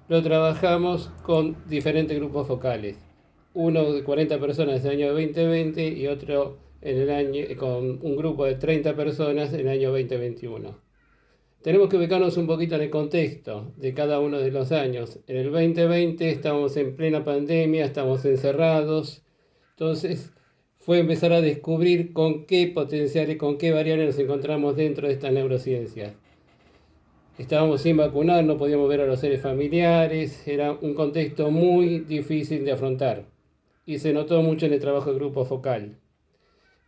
lo trabajamos con diferentes grupos focales. Uno de 40 personas en el año 2020 y otro con un grupo de 30 personas en el año 2021. Tenemos que ubicarnos un poquito en el contexto de cada uno de los años. En el 2020 estamos en plena pandemia, estamos encerrados. Entonces fue empezar a descubrir con qué potenciales, con qué variables nos encontramos dentro de esta neurociencia. Estábamos sin vacunar, no podíamos ver a los seres familiares, era un contexto muy difícil de afrontar y se notó mucho en el trabajo de grupo focal.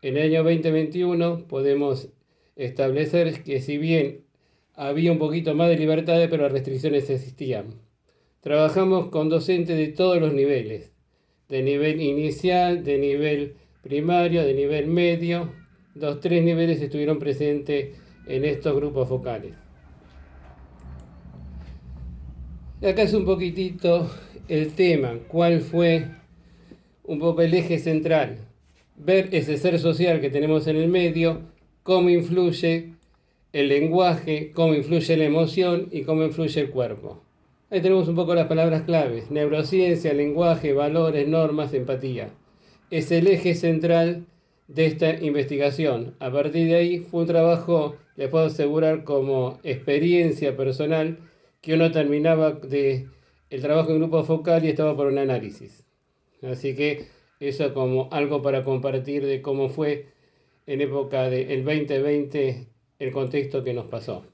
En el año 2021 podemos establecer que si bien había un poquito más de libertades, pero las restricciones existían. Trabajamos con docentes de todos los niveles, de nivel inicial, de nivel primario, de nivel medio. Los tres niveles estuvieron presentes en estos grupos focales. Acá es un poquitito el tema, cuál fue un poco el eje central. Ver ese ser social que tenemos en el medio, cómo influye el lenguaje, cómo influye la emoción y cómo influye el cuerpo. Ahí tenemos un poco las palabras claves: neurociencia, lenguaje, valores, normas, empatía. Es el eje central de esta investigación. A partir de ahí fue un trabajo, les puedo asegurar, como experiencia personal, que uno terminaba el trabajo en grupo focal y estaba por un análisis. Así que eso como algo para compartir de cómo fue en época del 2020 el contexto que nos pasó.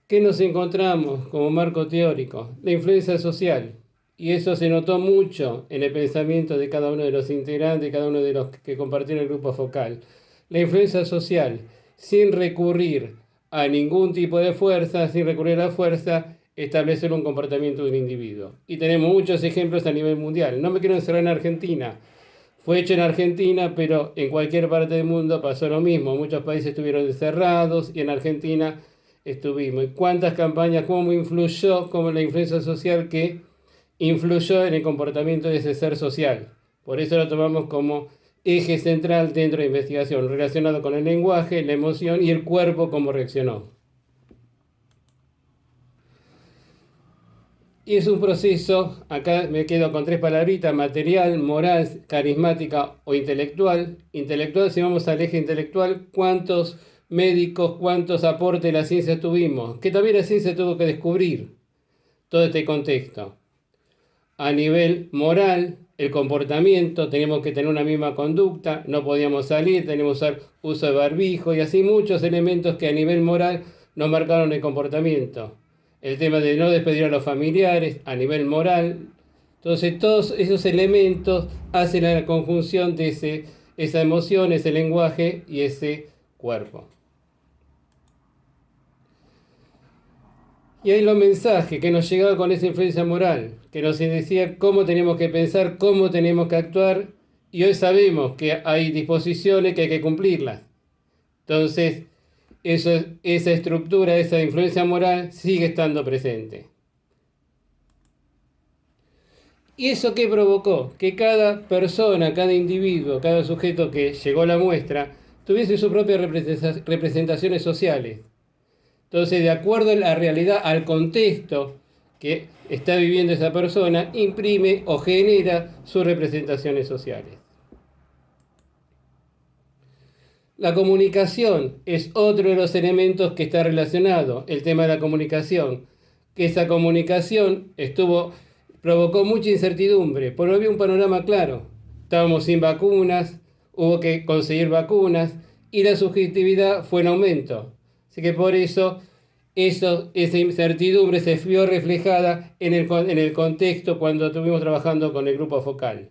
¿Qué nos encontramos como marco teórico? La influencia social. Y eso se notó mucho en el pensamiento de cada uno de los integrantes, cada uno de los que compartieron el grupo focal. La influencia social, sin recurrir a ningún tipo de fuerza, sin recurrir a la fuerza, establecer un comportamiento de un individuo. Y tenemos muchos ejemplos a nivel mundial. No me quiero encerrar en Argentina. Fue hecho en Argentina, pero en cualquier parte del mundo pasó lo mismo. Muchos países estuvieron encerrados y en Argentina estuvimos. ¿Y cuántas campañas, cómo influyó, cómo la influencia social que influyó en el comportamiento de ese ser social? Por eso lo tomamos como eje central dentro de la investigación, relacionado con el lenguaje, la emoción y el cuerpo, cómo reaccionó. Y es un proceso, acá me quedo con tres palabritas: material, moral, carismática o intelectual. Intelectual, si vamos al eje intelectual, ¿cuántos médicos, cuántos aportes de la ciencia tuvimos? Que también la ciencia tuvo que descubrir todo este contexto. A nivel moral, el comportamiento, tenemos que tener una misma conducta, no podíamos salir, tenemos que usar uso de barbijo y así muchos elementos que a nivel moral nos marcaron el comportamiento. El tema de no despedir a los familiares a nivel moral. Entonces todos esos elementos hacen la conjunción de esa emoción, ese lenguaje y ese cuerpo. Y ahí los mensajes que nos llegaban con esa influencia moral, que nos decía cómo tenemos que pensar, cómo tenemos que actuar, y hoy sabemos que hay disposiciones que hay que cumplirlas. Entonces, esa estructura, esa influencia moral sigue estando presente. ¿Y eso qué provocó? Que cada persona, cada individuo, cada sujeto que llegó a la muestra tuviese sus propias representaciones sociales. Entonces, de acuerdo a la realidad, al contexto que está viviendo esa persona, imprime o genera sus representaciones sociales. La comunicación es otro de los elementos que está relacionado, el tema de la comunicación, que esa comunicación provocó mucha incertidumbre, porque no había un panorama claro. Estábamos sin vacunas, hubo que conseguir vacunas y la subjetividad fue en aumento. Así que por eso esa incertidumbre se vio reflejada en el contexto cuando estuvimos trabajando con el grupo focal.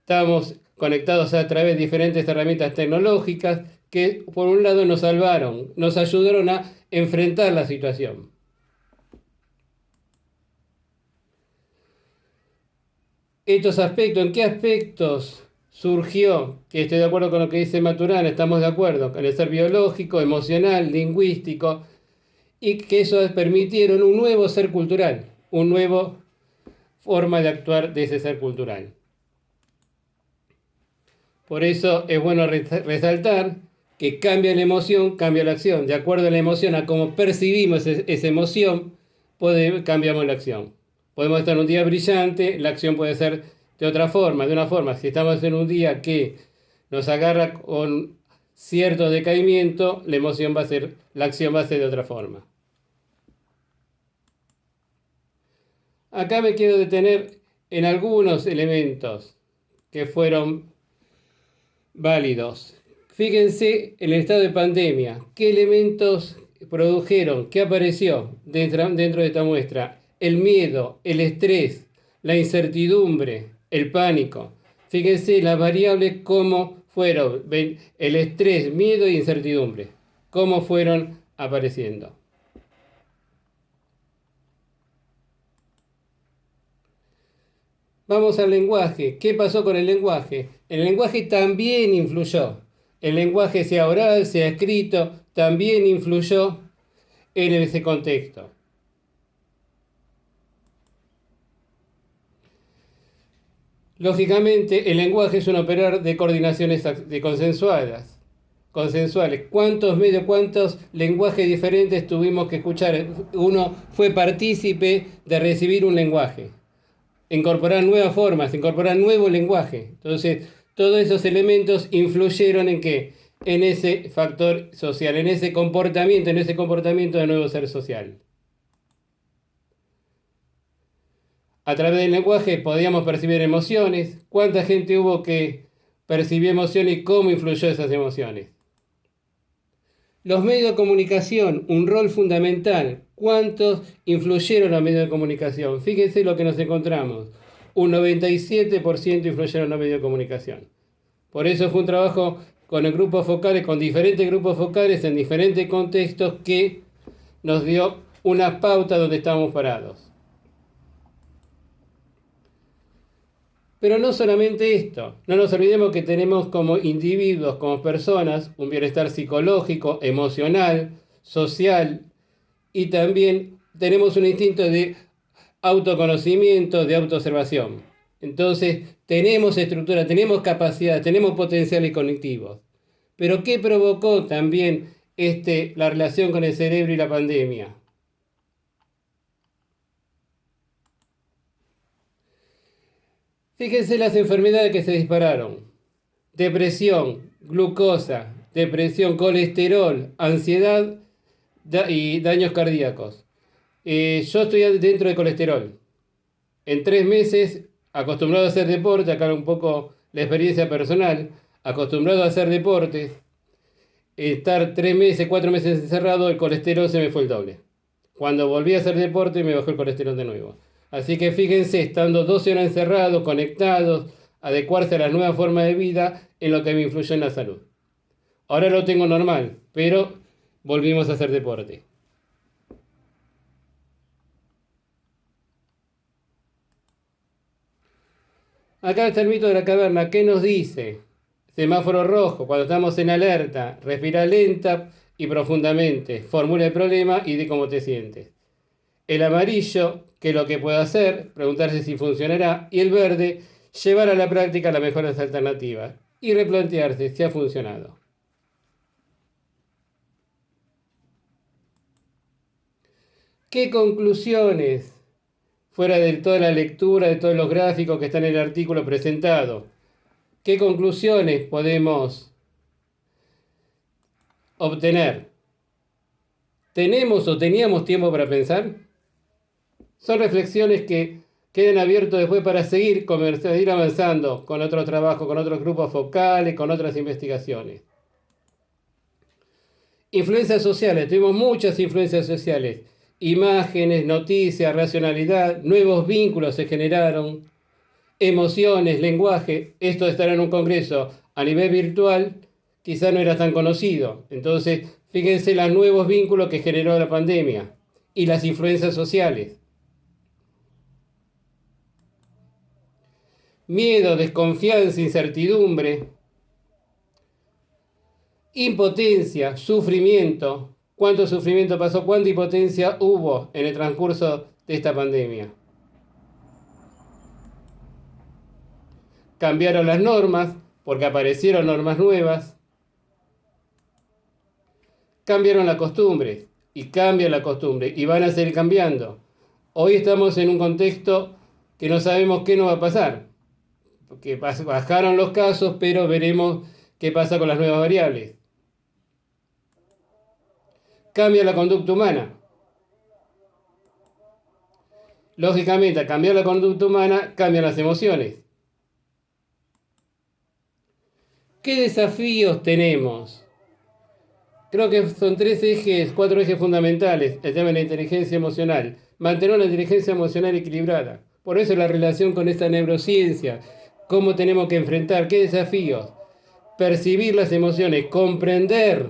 Estábamos conectados a través de diferentes herramientas tecnológicas que por un lado nos salvaron, nos ayudaron a enfrentar la situación. Estos aspectos, ¿en qué aspectos surgió? Que estoy de acuerdo con lo que dice Maturana, estamos de acuerdo, con el ser biológico, emocional, lingüístico, y que eso permitieron un nuevo ser cultural, una nueva forma de actuar de ese ser cultural. Por eso es bueno resaltar que cambia la emoción, cambia la acción. De acuerdo a la emoción, a cómo percibimos esa emoción, cambiamos la acción. Podemos estar en un día brillante, la acción puede ser de otra forma, de una forma. Si estamos en un día que nos agarra con cierto decaimiento, la acción va a ser de otra forma. Acá me quiero detener en algunos elementos que fueron válidos. Fíjense en el estado de pandemia, qué elementos produjeron, qué apareció dentro de esta muestra. El miedo, el estrés, la incertidumbre, el pánico. Fíjense las variables cómo fueron, el estrés, miedo e incertidumbre, cómo fueron apareciendo. Vamos al lenguaje. ¿Qué pasó con el lenguaje? El lenguaje también influyó. El lenguaje, sea oral, sea escrito, también influyó en ese contexto. Lógicamente, el lenguaje es un operador de coordinaciones consensuales. ¿Cuántos lenguajes diferentes tuvimos que escuchar? Uno fue partícipe de recibir un lenguaje, incorporar nuevas formas, incorporar nuevo lenguaje. Entonces, todos esos elementos influyeron en qué? En ese factor social, en ese comportamiento de nuevo ser social. A través del lenguaje podíamos percibir emociones. ¿Cuánta gente hubo que percibió emociones y cómo influyó esas emociones? Los medios de comunicación, un rol fundamental. ¿Cuántos influyeron los medios de comunicación? Fíjense lo que nos encontramos. Un 97% influyeron los medios de comunicación. Por eso fue un trabajo con el grupo focales, con diferentes grupos focales en diferentes contextos que nos dio una pauta donde estábamos parados. Pero no solamente esto, no nos olvidemos que tenemos como individuos, como personas, un bienestar psicológico, emocional, social, y también tenemos un instinto de autoconocimiento, de autoobservación. Entonces, tenemos estructura, tenemos capacidad, tenemos potenciales cognitivos. Pero ¿qué provocó también la relación con el cerebro y la pandemia? Fíjense las enfermedades que se dispararon. Depresión, glucosa, colesterol, ansiedad y daños cardíacos. Yo estoy dentro de colesterol. En 3 meses, acostumbrado a hacer deporte, acá un poco la experiencia personal, acostumbrado a hacer deportes, estar 3 meses, 4 meses encerrado, el colesterol se me fue el doble. Cuando volví a hacer deporte, me bajó el colesterol de nuevo. Así que fíjense, estando 12 horas encerrados, conectados, adecuarse a la nueva forma de vida, en lo que me influyó en la salud. Ahora lo tengo normal, pero volvimos a hacer deporte. Acá está el mito de la caverna. ¿Qué nos dice? Semáforo rojo, cuando estamos en alerta, respira lenta y profundamente, formula el problema y di cómo te sientes. El amarillo, qué es lo que puedo hacer, preguntarse si funcionará, y el verde, llevar a la práctica las mejores alternativas y replantearse si ha funcionado. ¿Qué conclusiones, fuera de toda la lectura, de todos los gráficos que están en el artículo presentado, qué conclusiones podemos obtener? ¿Tenemos o teníamos tiempo para pensar? Son reflexiones que quedan abiertas después para seguir avanzando con otros trabajos, con otros grupos focales, con otras investigaciones. Influencias sociales, tuvimos muchas influencias sociales. Imágenes, noticias, racionalidad, nuevos vínculos se generaron, emociones, lenguaje. Esto de estar en un congreso a nivel virtual quizá no era tan conocido. Entonces, fíjense los nuevos vínculos que generó la pandemia y las influencias sociales. Miedo, desconfianza, incertidumbre, impotencia, sufrimiento. ¿Cuánto sufrimiento pasó? ¿Cuánta impotencia hubo en el transcurso de esta pandemia? Cambiaron las normas porque aparecieron normas nuevas. Cambiaron las costumbres y cambia la costumbre y van a seguir cambiando. Hoy estamos en un contexto que no sabemos qué nos va a pasar, porque bajaron los casos, pero veremos qué pasa con las nuevas variables. Cambia la conducta humana. Lógicamente, al cambiar la conducta humana, cambian las emociones. ¿Qué desafíos tenemos? Creo que son 4 ejes fundamentales. El tema de la inteligencia emocional. Mantener una inteligencia emocional equilibrada. Por eso la relación con esta neurociencia. ¿Cómo tenemos que enfrentar? ¿Qué desafíos? Percibir las emociones, comprender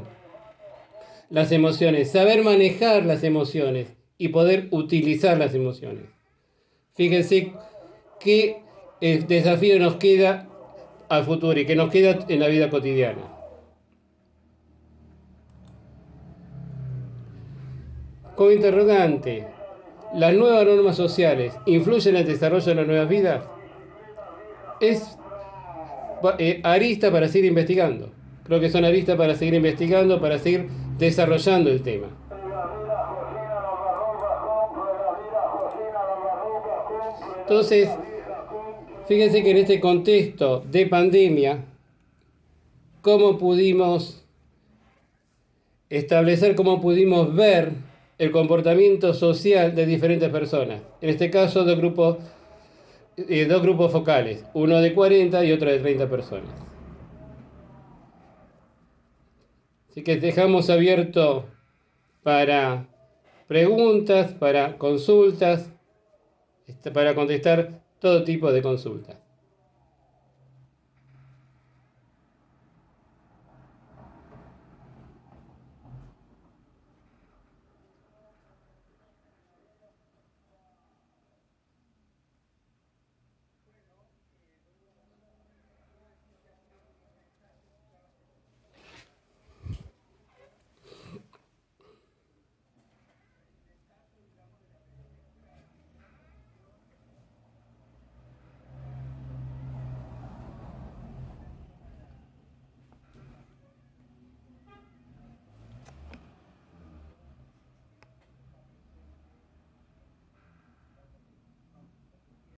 las emociones, saber manejar las emociones y poder utilizar las emociones. Fíjense qué desafío nos queda al futuro y que nos queda en la vida cotidiana. Como interrogante, ¿las nuevas normas sociales influyen en el desarrollo de las nuevas vidas? Es arista para seguir investigando. Creo que son aristas para seguir investigando, para seguir desarrollando el tema. Entonces, fíjense que en este contexto de pandemia, cómo pudimos establecer, cómo pudimos ver el comportamiento social de diferentes personas. En este caso, dos grupos focales, uno de 40 y otro de 30 personas. Así que dejamos abierto para preguntas, para consultas, para contestar todo tipo de consultas.